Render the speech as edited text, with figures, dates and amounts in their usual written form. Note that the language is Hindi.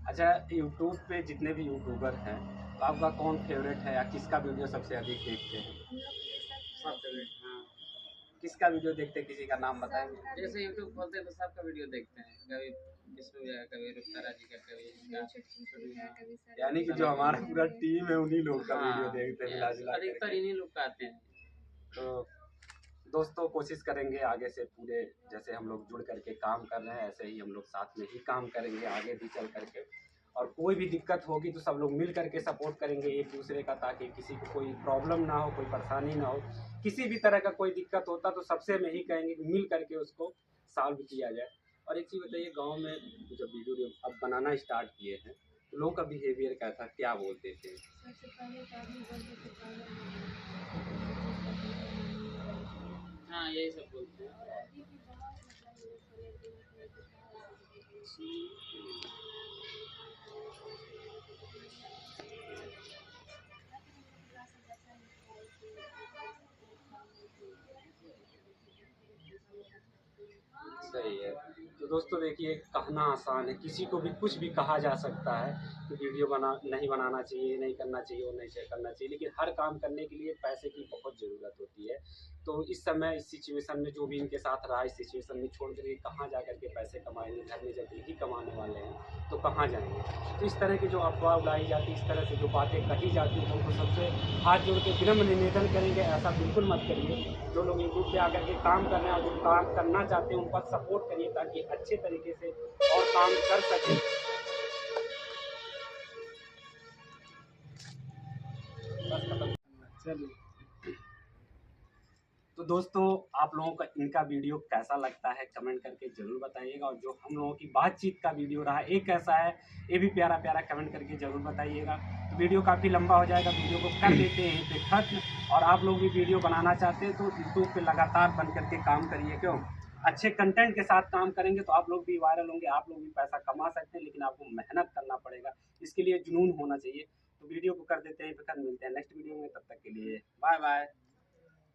अच्छा, यूट्यूब पे जितने भी यूट्यूबर हैं, तो आपका कौन फेवरेट है या किसका वीडियो सबसे अधिक देखते हैं? सब फेवरेट। हाँ, किसका वीडियो देखते हैं, किसी का नाम बताएंगे? जैसे यूट्यूब खोलते हैं तो सबका वीडियो देखते हैं, कभी विष्णु भैया, कभी रुखसारा जी का, कभी इनका छोटू। हाँ, यानी कि जो हमारा पूरा टीम है उन्हीं लोग का वीडियो हाँ, देखते हैं मिला जुला अधिकतर करके। इन्हीं लोग का आते हैं। तो दोस्तों, कोशिश करेंगे आगे से पूरे, जैसे हम लोग जुड़ करके काम कर रहे हैं ऐसे ही हम लोग साथ में ही काम करेंगे आगे भी चल करके। और कोई भी दिक्कत होगी तो सब लोग मिल करके सपोर्ट करेंगे एक दूसरे का, ताकि किसी को कोई प्रॉब्लम ना हो, कोई परेशानी ना हो। किसी भी तरह का कोई दिक्कत होता तो सबसे में ही कहेंगे कि मिल करके उसको सॉल्व किया जाए। और एक चीज़ बताइए, गांव में जब वीडियो अब बनाना स्टार्ट किए हैं तो लोगों का बिहेवियर क्या था, क्या बोलते थे? सबसे पहले तो आदमी बोलते थे पागल है। हाँ, यही सब बोलते हैं। और अभी भी बहुत मतलब लोग को लेते हैं कि कहाँ से सही है। तो दोस्तों देखिए, कहना आसान है, किसी को भी कुछ भी कहा जा सकता है कि वीडियो नहीं बनाना चाहिए, नहीं करना चाहिए, वो नहीं करना चाहिए, लेकिन हर काम करने के लिए पैसे की बहुत ज़रूरत होती है। तो इस समय इस सिचुएशन में जो भी इनके साथ रहा, इस सिचुएशन में छोड़ कर के कहाँ जा कर के पैसे कमाएंगे? घर में जब यही कमाने वाले हैं तो कहाँ जाएंगे? तो इस तरह की जो अफवाह उड़ाई जाती है, इस तरह से जो बातें कही जाती हैं, उनको सबसे हाथ जोड़ के विनम्र निवेदन करेंगे ऐसा बिल्कुल मत करिए। जो लोग यूट्यूब पे आकर के काम कर रहे हैं और जो काम करना चाहते हैं उनका सपोर्ट करिए, ताकि अच्छे तरीके से और काम कर सकें। बस खत्म। चलिए, तो दोस्तों, आप लोगों का इनका वीडियो कैसा लगता है कमेंट करके ज़रूर बताइएगा, और जो हम लोगों की बातचीत का वीडियो रहा ये कैसा है ये भी प्यारा प्यारा कमेंट करके ज़रूर बताइएगा। तो वीडियो काफ़ी लंबा हो जाएगा, वीडियो को कर देते हैं यहीं पे खत्म। और आप लोग भी वीडियो बनाना चाहते हैं तो यूट्यूब पे लगातार बन करके काम करिए, क्यों? अच्छे कंटेंट के साथ काम करेंगे तो आप लोग भी वायरल होंगे, आप लोग भी पैसा कमा सकते हैं, लेकिन आपको मेहनत करना पड़ेगा, इसके लिए जुनून होना चाहिए। तो वीडियो को कर देते हैं, फिर मिलते हैं नेक्स्ट वीडियो में, तब तक के लिए बाय बाय।